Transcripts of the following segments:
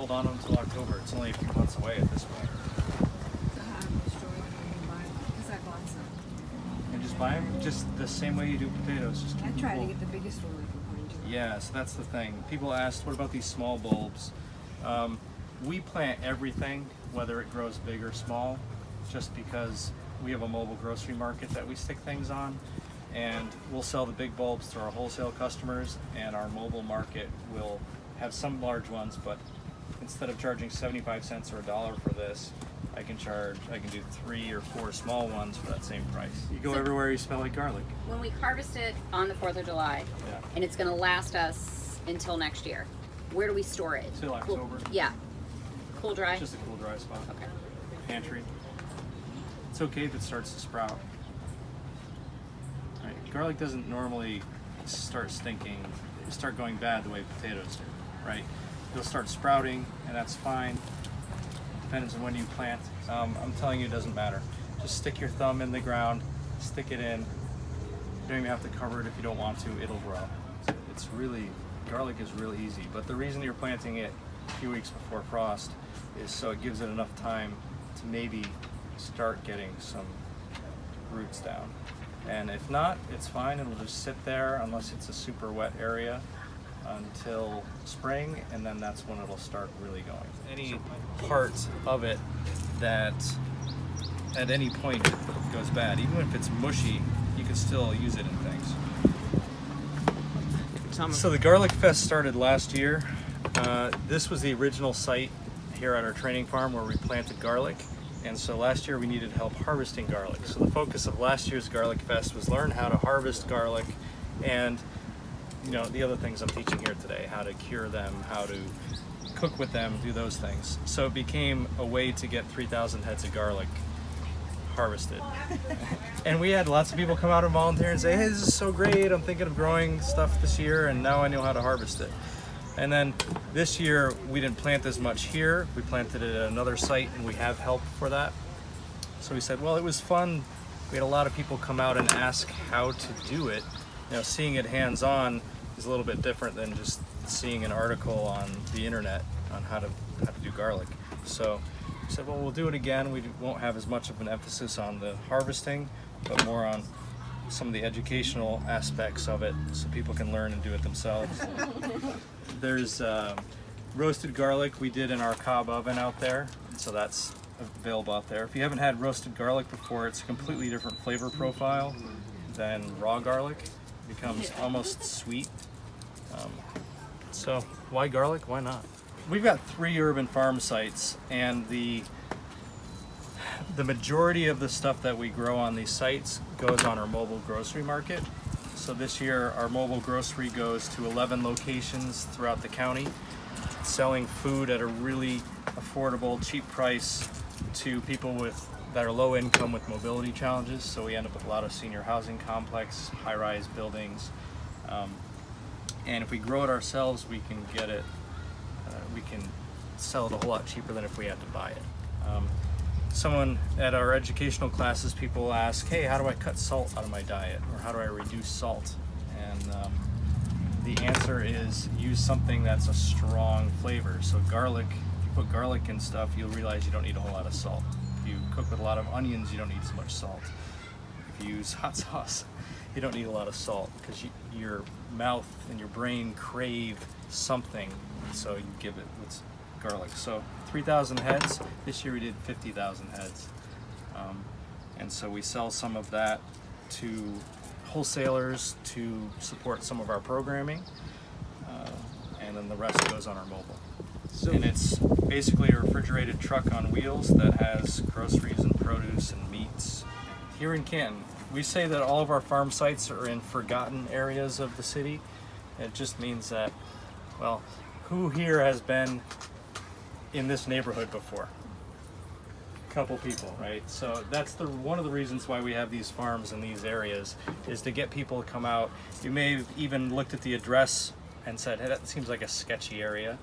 hold on until October. It's only a few months away at this point. And just buy them just the same way you do potatoes. Just I try to get the biggest one I can find. Yeah, so that's the thing. People asked, what about these small bulbs? We plant everything, whether it grows big or small, just because we have a mobile grocery market that we stick things on, and we'll sell the big bulbs to our wholesale customers, and our mobile market will have some large ones, but instead of charging 75 cents or $1 for this, I can do 3 or 4 small ones for that same price. You go everywhere, you smell like garlic. When we harvest it on the 4th of July, and it's going to last us until next year, where do we store it? Till October. Yeah. Cool, dry? Just a cool, dry spot. Okay. Pantry. It's okay if it starts to sprout. Right. Garlic doesn't normally start going bad the way potatoes do, right? They'll start sprouting, and that's fine. Depends on when you plant. I'm telling you, it doesn't matter. Just stick your thumb in the ground, stick it in. You don't even have to cover it if you don't want to. It'll grow. Garlic is really easy. But the reason you're planting it a few weeks before frost is so it gives it enough time to maybe start getting some roots down. And if not, it's fine. It'll just sit there unless it's a super wet area until spring, and then that's when it'll start really going. Any part of it that at any point goes bad, even if it's mushy, you can still use it in things. So the Garlic Fest started last year. This was the original site here at our training farm where we planted garlic, and so last year we needed help harvesting garlic. So the focus of last year's Garlic Fest was learn how to harvest garlic and the other things I'm teaching here today, how to cure them, how to cook with them, do those things. So it became a way to get 3,000 heads of garlic harvested. And we had lots of people come out and volunteer and say, hey, this is so great, I'm thinking of growing stuff this year, and now I know how to harvest it. And then this year, we didn't plant as much here. We planted it at another site, and we have help for that. So we said, well, it was fun. We had a lot of people come out and ask how to do it. Seeing it hands-on is a little bit different than just seeing an article on the internet on how to do garlic. So we said, well, we'll do it again. We won't have as much of an emphasis on the harvesting, but more on some of the educational aspects of it so people can learn and do it themselves. There's roasted garlic we did in our cob oven out there, so that's available out there. If you haven't had roasted garlic before, it's a completely different flavor profile than raw garlic. It becomes almost sweet. So why garlic? Why not? We've got 3 urban farm sites, and the majority of the stuff that we grow on these sites goes on our mobile grocery market. So this year our mobile grocery goes to 11 locations throughout the county, selling food at a really affordable, cheap price to people that are low income with mobility challenges. So we end up with a lot of senior housing complex, high-rise buildings. And if we grow it ourselves, we can get it, we can sell it a whole lot cheaper than if we had to buy it. Someone at our educational classes, people ask, hey, how do I cut salt out of my diet? Or how do I reduce salt? And the answer is use something that's a strong flavor. So garlic, if you put garlic in stuff, you'll realize you don't need a whole lot of salt. If you cook with a lot of onions, you don't need as much salt. If you use hot sauce, you don't need a lot of salt because your mouth and your brain crave something, so you give it with garlic. So 3,000 heads. This year we did 50,000 heads. And so we sell some of that to wholesalers to support some of our programming. And then the rest goes on our mobile. And it's basically a refrigerated truck on wheels that has groceries and produce and meats. Here in Canton, we say that all of our farm sites are in forgotten areas of the city. It just means that, well, who here has been in this neighborhood before? A couple people, right? So that's one of the reasons why we have these farms in these areas, is to get people to come out. You may have even looked at the address and said, hey, that seems like a sketchy area.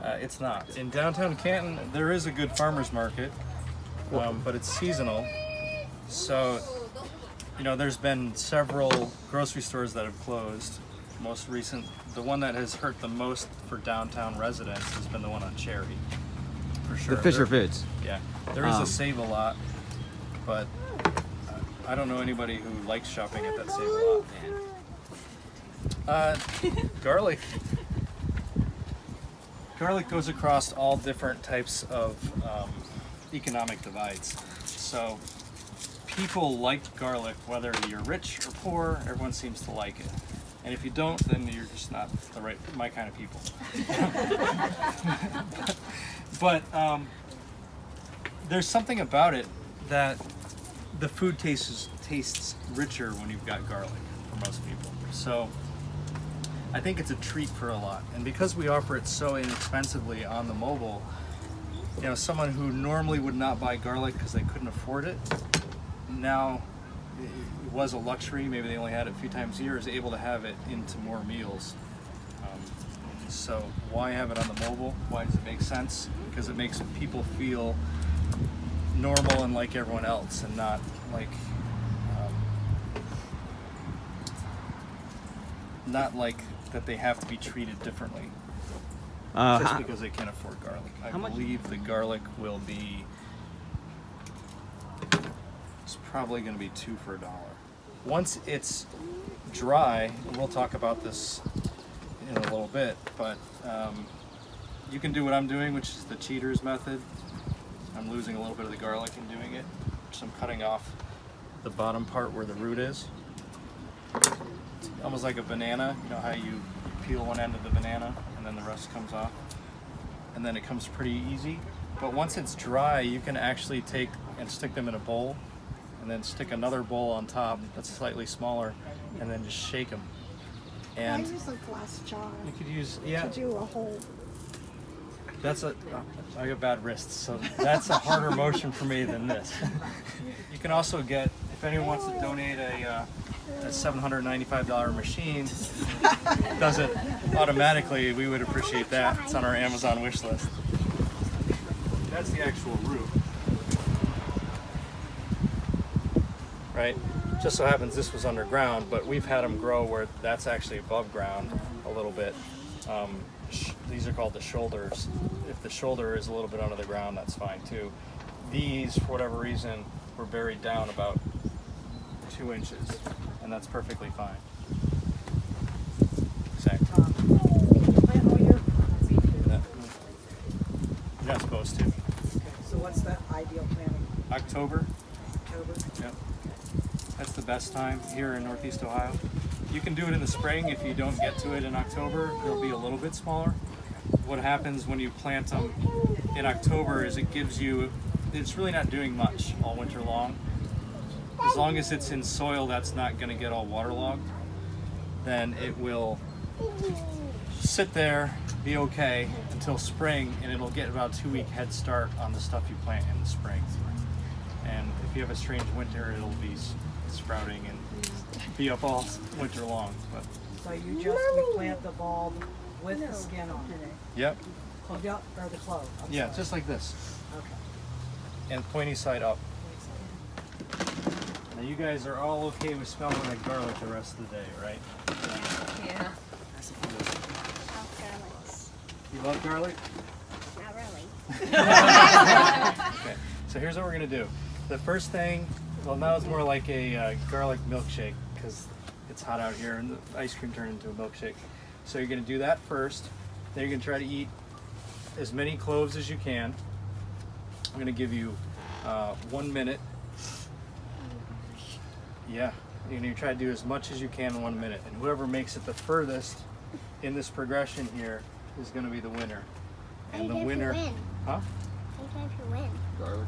It's not. In downtown Canton, there is a good farmer's market, but it's seasonal. So, there's been several grocery stores that have closed. most recent, the one that has hurt the most for downtown residents has been the one on Cherry, for sure. The Fisher Foods. Yeah, there is a Save a Lot, but I don't know anybody who likes shopping at that Save a Lot. Garlic. Garlic goes across all different types of economic divides. So people like garlic, whether you're rich or poor, everyone seems to like it. And if you don't, then you're just not my kind of people. but there's something about it that the food tastes richer when you've got garlic for most people. So I think it's a treat for a lot. And because we offer it so inexpensively on the mobile, you know, someone who normally would not buy garlic because they couldn't afford it, now it was a luxury, maybe they only had it a few times a year, is able to have it into more meals. So why have it on the mobile? Why does it make sense? Because it makes people feel normal and like everyone else, and not like that they have to be treated differently just because they can't afford garlic. I believe the garlic will be, it's probably going to be $2 for $1. Once it's dry, and we'll talk about this in a little bit, but you can do what I'm doing, which is the cheaters method. I'm losing a little bit of the garlic in doing it, so I'm cutting off the bottom part where the root is. It's almost like a banana, you know how you peel one end of the banana and then the rest comes off, and then it comes pretty easy. But once it's dry, you can actually take and stick them in a bowl, and then stick another bowl on top that's slightly smaller, and then just shake them. And I use a glass jar you could use, to do a whole. I got bad wrists, so that's a harder motion for me than this. You can also get, if anyone wants to donate a $795 machine, does it automatically, we would appreciate that. It's on our Amazon wish list. That's the actual root. Right? Just so happens this was underground, but we've had them grow where that's actually above ground a little bit. These are called the shoulders. If the shoulder is a little bit under the ground, that's fine too. These, for whatever reason, were buried down about 2 inches, and that's perfectly fine. Exactly. You're not supposed to. So what's the ideal planting? October. October? Yep. That's the best time here in Northeast Ohio. You can do it in the spring. If you don't get to it in October, they'll be a little bit smaller. What happens when you plant them in October is it gives you, it's really not doing much all winter long. As long as it's in soil that's not going to get all waterlogged, then it will sit there, be okay until spring, and it'll get about a 2-week head start on the stuff you plant in the spring. And if you have a strange winter, it'll be sprouting and be up all winter long. But So you plant the bulb with the skin on it? yep. Or the clove? I'm Yeah, sorry. just like this. Okay. And pointy side up. Now you guys are all okay with smelling like garlic the rest of the day, right? Yeah. You love garlic? Not really. Okay, so here's what we're gonna do. The first thing, well, now it's more like a garlic milkshake because it's hot out here and the ice cream turned into a milkshake. So you're gonna do that first. Then you're gonna try to eat as many cloves as you can. I'm gonna give you 1 minute. Yeah, you're gonna try to do as much as you can in 1 minute, and whoever makes it the furthest in this progression here is gonna be the winner. And the winner, huh? Sometimes you win. Garlic.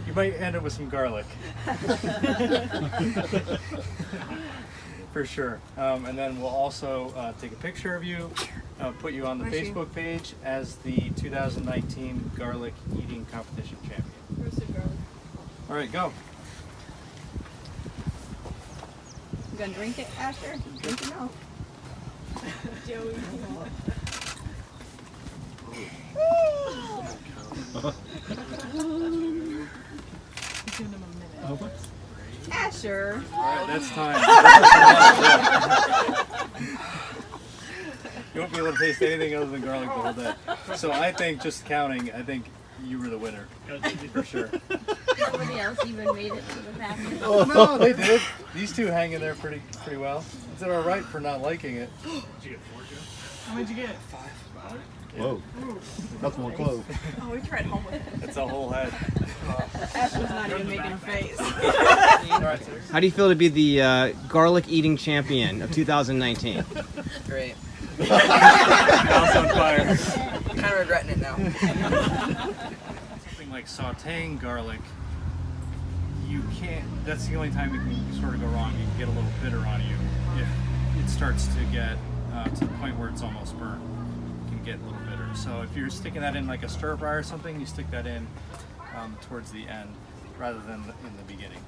You might end up with some garlic. For sure. And then we'll also take a picture of you, put you on the Facebook page as the 2019 Garlic Eating Competition Champion. Where's the garlic? All right, go. You gonna drink it, Asher? Drink it now. Joey. Give him a minute. Asher. All right, that's time. be able to taste anything other than garlic the whole day. So I think, just counting, I think you were the winner for sure. Nobody else even made it to the package. No, they did. These two hang in there pretty well. They're all right for not liking it. How much you get? Whoa. That's one clove. Oh, we tried home with it. It's a whole head. Ashley's not even making a face. How do you feel to be the garlic eating champion of 2019? Great. House on fire. Kind of regretting it now. Something like sauteing garlic, you can't. That's the only time you can sort of go wrong. You can get a little bitter on you if it starts to get to the point where it's almost burnt. It can get a little bitter. So if you're sticking that in like a stir fry or something, you stick that in towards the end rather than in the beginning.